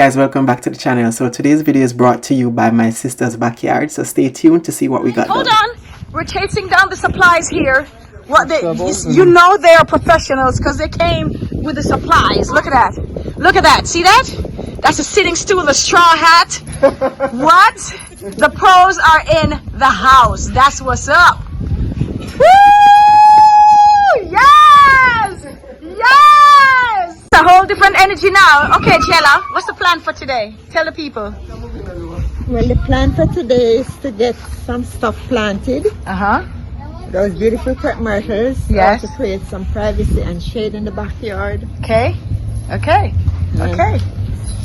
Guys, welcome back to the channel. So today's video is brought to you by my sister's backyard, so stay tuned to see what we got. Hold on, we're chasing down the supplies here. What they, you know they are professionals because they came with the supplies. Look at that, look at that, see that? That's a sitting stool, a straw hat. What? The pros are in the house. That's what's up. Woo! Yes! Yes! A whole different energy now. Okay, Chella, what's the plan for today? Tell the people. Well, the plan for today is to get some stuff planted. Those beautiful pet myrtles. Yes. To create some privacy and shade in the backyard. Okay. Okay. Okay.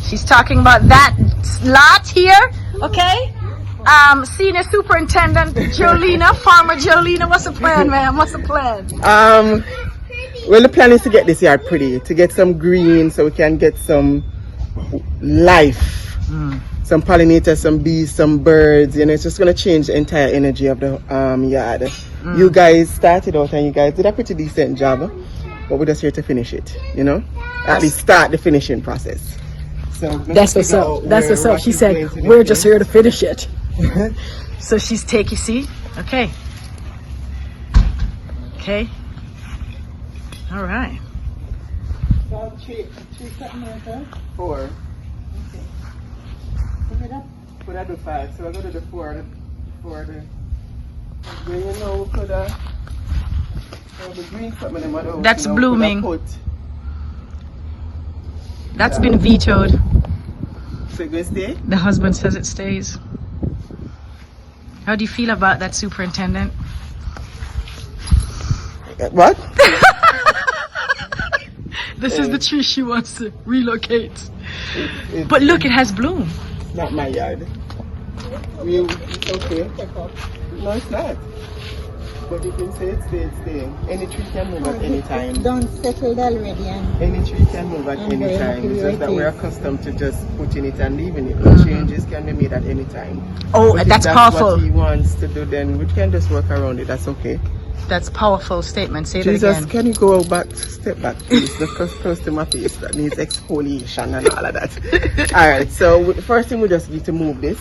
She's talking about that lot here. Okay. Senior Superintendent Jolina, Farmer Jolina. What's the plan, ma'am? What's the plan? Well, the plan is to get this yard pretty, to get some green so we can get some life, some pollinators, some bees, some birds. You know, it's just going to change the entire energy of the yard. You guys started out and you guys did a pretty decent job, but we're just here to finish it, you know, at least start the finishing process. So that's what's up. That's what's up. She said, we're just here to finish it. So she's taking, see? Okay. Okay. All right. Four. Okay. Put that to 5. So I go to the 4. Then you know, put the green something. That's blooming. That's been vetoed. So it goes stay? The husband says it stays. How do you feel about that, Superintendent? What? This is the tree she wants to relocate. But look, it has bloom. Not my yard. It's okay. No, it's not. But you can say it's staying. Any tree can move at any time. Don't settle already. And any tree can move at any time. It's just that we're accustomed to just putting it and leaving it. But changes can be made at any time. Oh, but that's if powerful. What he wants to do, then we can just work around it. That's okay. That's powerful statement. Say Jesus, that again. can you go back, step back, please? The close to my face that needs exfoliation and all of that. All right. So the first thing we just need to move this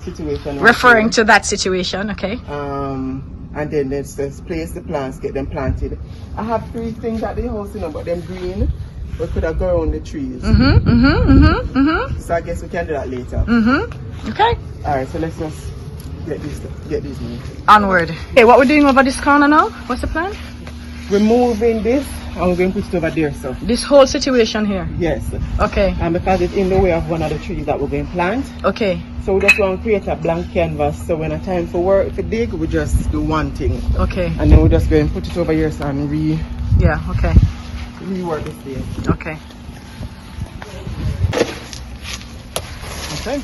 situation. Referring to that situation, okay. And then let's just place the plants, get them planted. I have 3 things at the house, you know, but them green. We could have gone around the trees. So I guess we can do that later. Okay. All right. So let's just get these moved. Onward. Okay, what we're doing over this corner now? What's the plan? We're moving this and we're going to put it over there, so. This whole situation here? Yes. Okay. And because it's in the way of one of the trees that we're going to plant. Okay. So we just want to create a blank canvas, so when it's time for work, if we dig, we just do one thing. Okay. And then we just go and put it over here so and yeah, okay. rework this thing. Okay. Okay,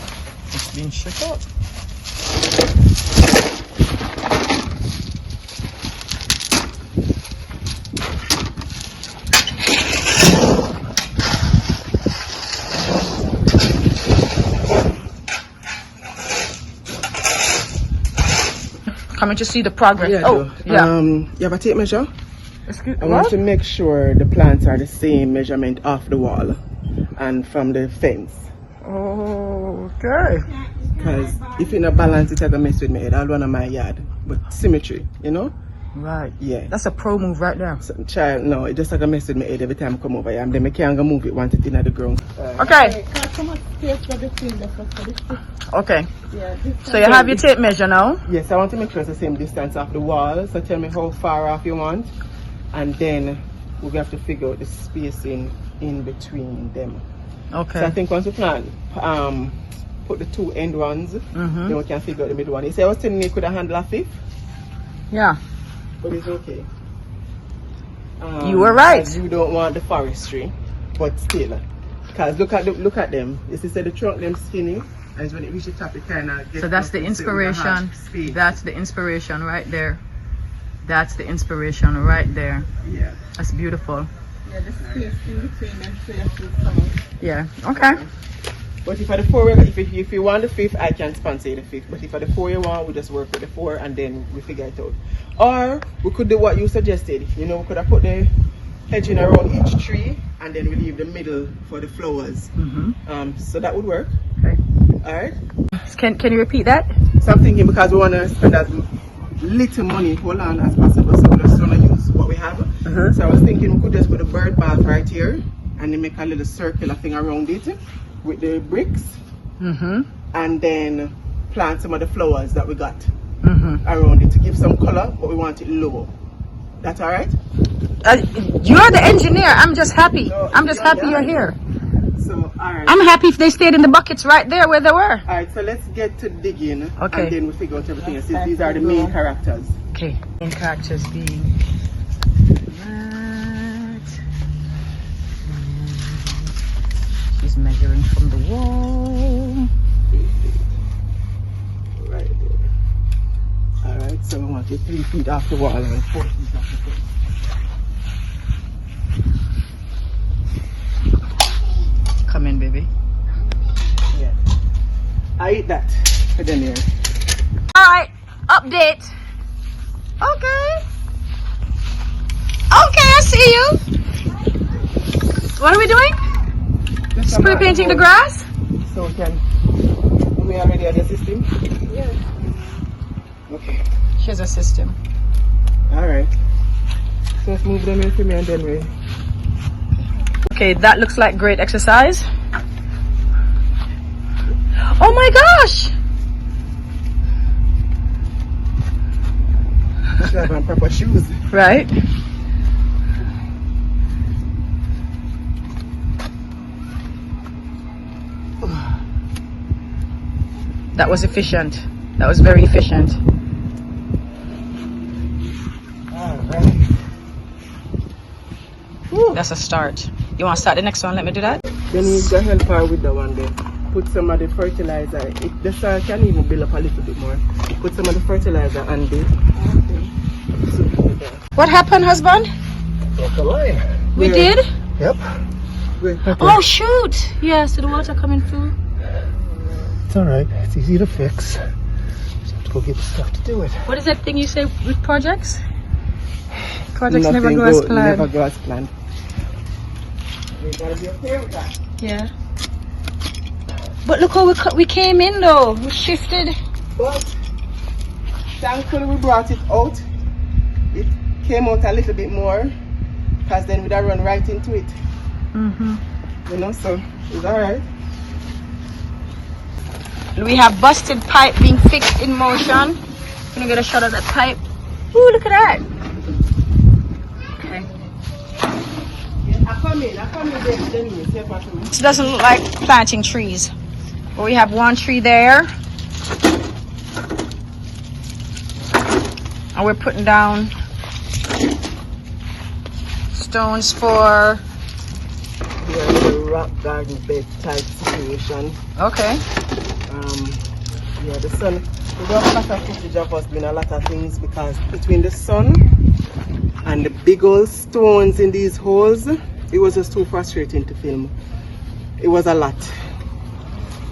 it's been checked out. Coming to see the progress. Yeah, oh, yeah. You have a tape measure? Excuse, I want to make sure the plants are the same measurement off the wall and from the fence. Oh, okay. Because if you not balance it, I can mess with my head. I'll run on my yard. But symmetry, you know? Right. Yeah. That's a pro move right there. So, child, no, it just like a mess with my head every time I come over here. And then I can't go move it once it's in the ground. Okay. Okay. yeah, So you have your tape measure now? Yes, I want to make sure it's the same distance off the wall. So tell me how far off you want. And then we're going to have to figure out the spacing in between them. Okay. So I think once we plan, put the 2 end ones, then we can figure out the middle one. You say I was telling you could handle a 5th? Yeah. But it's okay. You were right. Because you don't want the forestry, but still. Because look at them. You see, the trunk them skinny, and when it reaches the top, it kind of gets. So that's the inspiration. Space. That's the inspiration right there. That's the inspiration right there. Yeah. That's beautiful. yeah, the space in between them so you should come out. Yeah. Okay. But if for the 4, if you want the 5th, I can sponsor the 5th. But if for the 4 you want, we just work with the 4 and then we figure it out. Or we could do what you suggested. You know, we could have put the hedging around each tree, and then we leave the middle for the flowers. So that would work. Okay. All right. Can you repeat that? So I'm thinking, because we want to spend as little money, hold on, as possible, so we just want to use what we have. So I was thinking we could just put a bird bath right here, and then make a little circular thing around it with the bricks, and then plant some of the flowers that we got around it to give some color, but we want it low. That's all right? You're the engineer. I'm just happy. I'm just happy you're here. So, all right. I'm happy if they stayed in the buckets right there where they were. All right, so let's get to digging, Okay. and then we'll figure out everything else. These are the main characters. Okay. Main characters being that. She's measuring from the wall. Right there. All right, so we want it 3 feet off the wall and 4 feet off the fence. Come in, baby. Yeah. I eat that. Put in here. Alright, update. Okay. Okay, I see you. What are we doing? Spray painting the grass? So we can. We already have the system? Yeah. Okay. Here's a system. Alright. So let's move them in for me and then we. Okay, that looks like great exercise. Oh my gosh! We should have on proper shoes. Right? That was efficient. That was very efficient. Alright. That's a start. You want to start the next one? Let me do that. Then we go help her with the one there. Put some of the fertilizer. The soil can even build up a little bit more. Put some of the fertilizer on there. What happened, husband? Broke the line. We did? Yep. Oh shoot! Yeah, so the water coming through. It's alright. It's easy to fix. Just have to go get the stuff to do it. What is that thing you say with projects? Projects never Nothing go as planned. Never go as planned. We gotta be okay with that. Yeah. But look how we came in though. We shifted. But thankfully we brought it out. It came out a little bit more, because then we'd have run right into it. You know, so it's alright. We have busted pipe being fixed in motion. Gonna get a shot of that pipe. Ooh, look at that. Okay. I come in then you say what you This doesn't look like planting trees. But we have one tree there. And we're putting down stones for. Yeah, the rock garden bed type situation. Okay. Yeah, the sun. We got a lot of footage of us doing a lot of things, because between the sun and the big old stones in these holes, it was just too frustrating to film. It was a lot.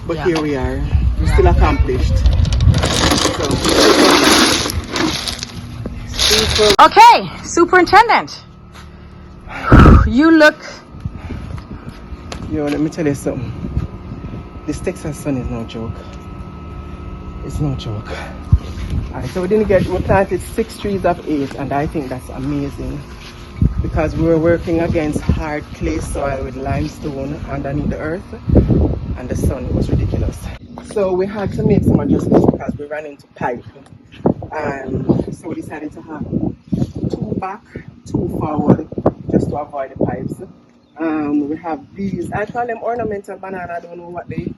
But Yeah. here we are. We still accomplished. So, super. Okay, superintendent. You look. Yo, let me tell you something. This Texas sun is no joke. It's no joke. Alright, so we planted 6 trees of 8, and I think that's amazing, because we were working against hard clay soil with limestone underneath the earth, and the sun was ridiculous. So we had to make some adjustments because we ran into pipe, and so we decided to have 2 back, 2 forward, just to avoid the pipes. We have these, I call them ornamental banana. I don't know what the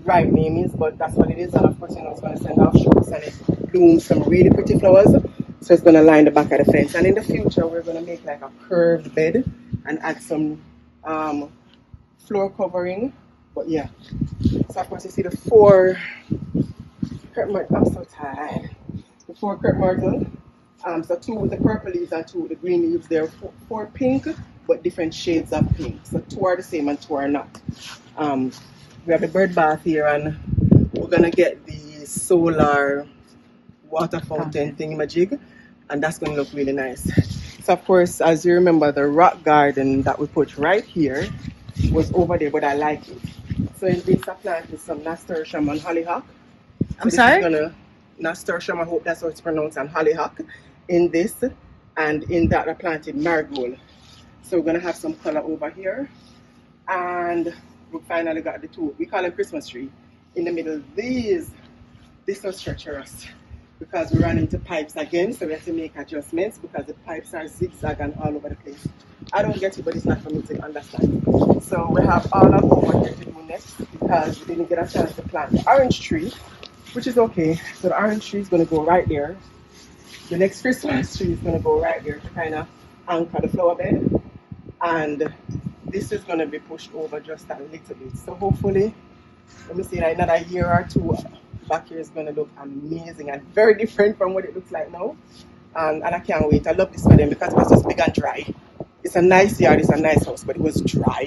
right name is, but that's what it is. And of course, you know, it's going to send off shoots and it blooms some really pretty flowers. So it's going to line the back of the fence. And in the future, we're going to make like a curved bed and add some floor covering. But yeah, so of course you see the 4 curtain margin. I'm so tired. The 4 curtain margin. So 2 with the purple leaves and 2 with the green leaves. There are 4 pink, but different shades of pink. So 2 are the same and 2 are not. We have the bird bath here, and we're gonna get the solar water fountain thingamajig, and that's gonna look really nice. So of course, as you remember, the rock garden that we put right here was over there, but I like it. So in this I planted some nasturtium and hollyhock. I'm sorry? Nasturtium, I hope that's how it's pronounced, and hollyhock in this, and in that I planted marigold. So we're gonna have some color over here, and we finally got the two, we call them Christmas tree, in the middle. This was treacherous because we ran into pipes again, so we have to make adjustments because the pipes are zigzag and all over the place. I don't get it, but it's not for me to understand. So we have all of over here to do next because we didn't get a chance to plant the orange tree, which is okay. So the orange tree is going to go right there. The next Christmas tree is going to go right there to kind of anchor the flower bed. And this is going to be pushed over just a little bit. So hopefully, let me see, in another year or two, back here is going to look amazing and very different from what it looks like now. And I can't wait. I love this for them because it was just big and dry. It's a nice yard, it's a nice house, but it was dry.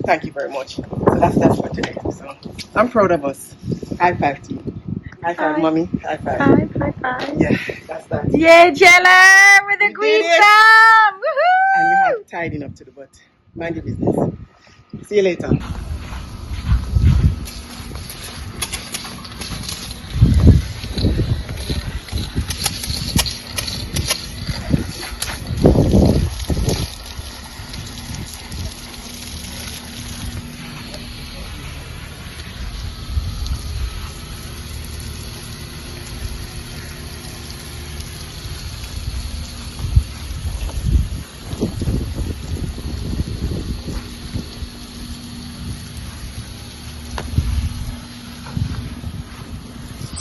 Thank you very much. So that's for today. So I'm proud of us. High five to you. High five, mommy. High five. High five. Yeah, that's that. Yeah, Jella with the green thumb. Woohoo! And we have tidying up to the butt. Mind your business. See you later.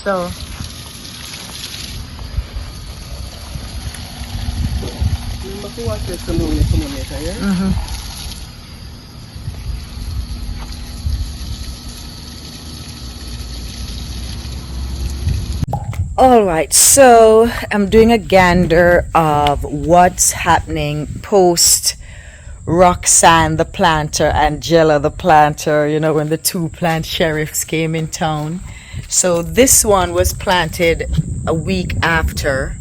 So all right, so I'm doing a gander of what's happening post Roxanne the planter and Jella the planter, you know, when the two plant sheriffs came in town. So this one was planted a week after,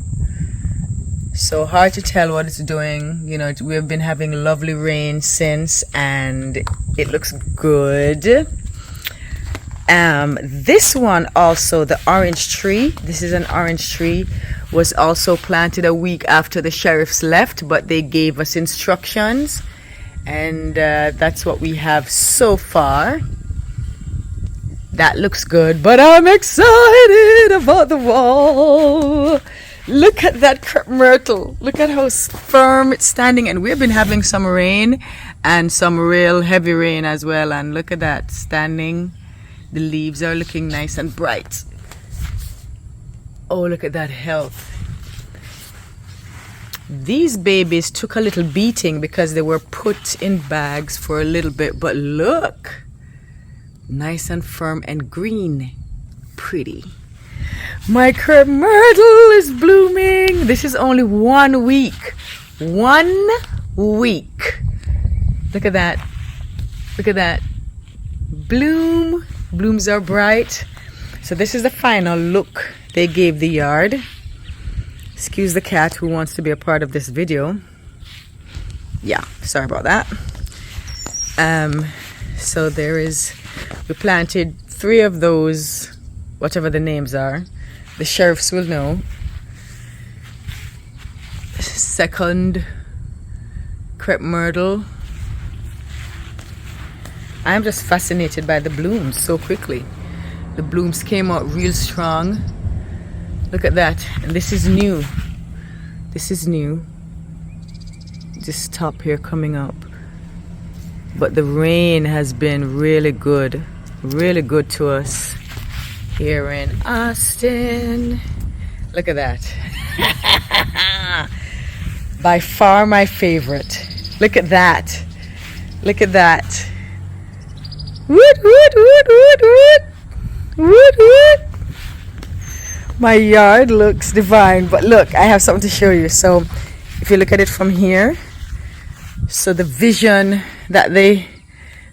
so hard to tell what it's doing. You know, we've been having lovely rain since and it looks good. This one also, the orange tree, this is an orange tree, was also planted a week after the sheriffs left, but they gave us instructions, and that's what we have so far. That looks good, but I'm excited about the wall. Look at that crepe myrtle. Look at how firm it's standing, and we've been having some rain and some real heavy rain as well, and look at that standing. The leaves are looking nice and bright. Oh, look at that health. These babies took a little beating because they were put in bags for a little bit, but look, nice and firm and green. Pretty. My crepe myrtle is blooming. This is only 1 week. 1 week. Look at that. Look at that. Bloom. Blooms are bright. So this is the final look they gave the yard. Excuse the cat who wants to be a part of this video. Yeah, sorry about that. So there is, we planted 3 of those, whatever the names are. The sheriffs will know. Second crepe myrtle. I'm just fascinated by the blooms so quickly. The blooms came out real strong. Look at that. And this is new. This is new. This top here coming up. But the rain has been really good to us here in Austin. Look at that. By far my favorite. Look at that. Look at that. Woot, woot, woot, woot, woot. Woot, woot. My yard looks divine, but look, I have something to show you. So if you look at it from here, so the vision that the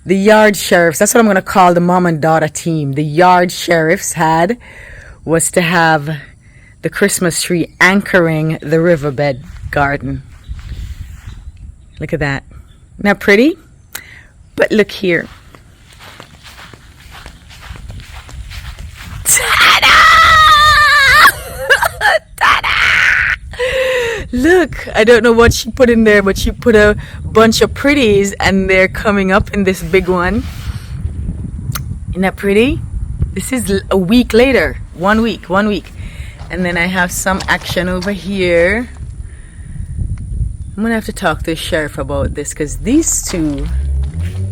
yard sheriffs, that's what I'm going to call the mom and daughter team, the yard sheriffs had, was to have the Christmas tree anchoring the riverbed garden. Look at that. Not pretty? But look here. Look, I don't know what she put in there, but she put a bunch of pretties and they're coming up in this big one. Isn't that pretty? This is a week later. 1 week. And then I have some action over here. I'm gonna have to talk to the sheriff about this because these two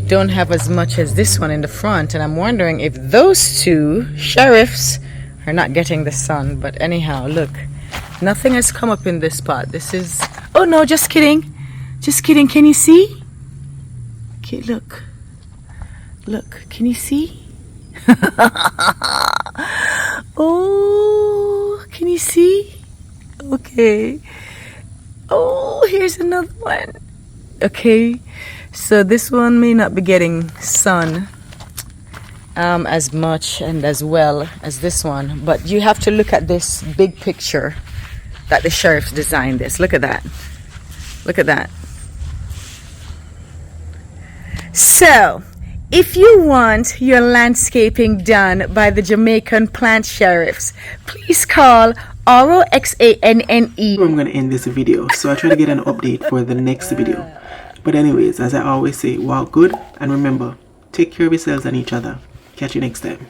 don't have as much as this one in the front, and I'm wondering if those two sheriffs are not getting the sun. But anyhow, look. Nothing has come up in this spot. This is... Oh no, just kidding. Just kidding. Can you see? Okay, look. Look, can you see? Oh, can you see? Okay. Oh, here's another one. Okay, so this one may not be getting sun as much and as well as this one, but you have to look at this big picture that the sheriff designed this. Look at that. Look at that. So, if you want your landscaping done by the Jamaican plant sheriffs, please call ROXANNE. I'm going to end this video, so I try to get an update for the next video. But anyways, as I always say, walk good, and remember, take care of yourselves and each other. Catch you next time.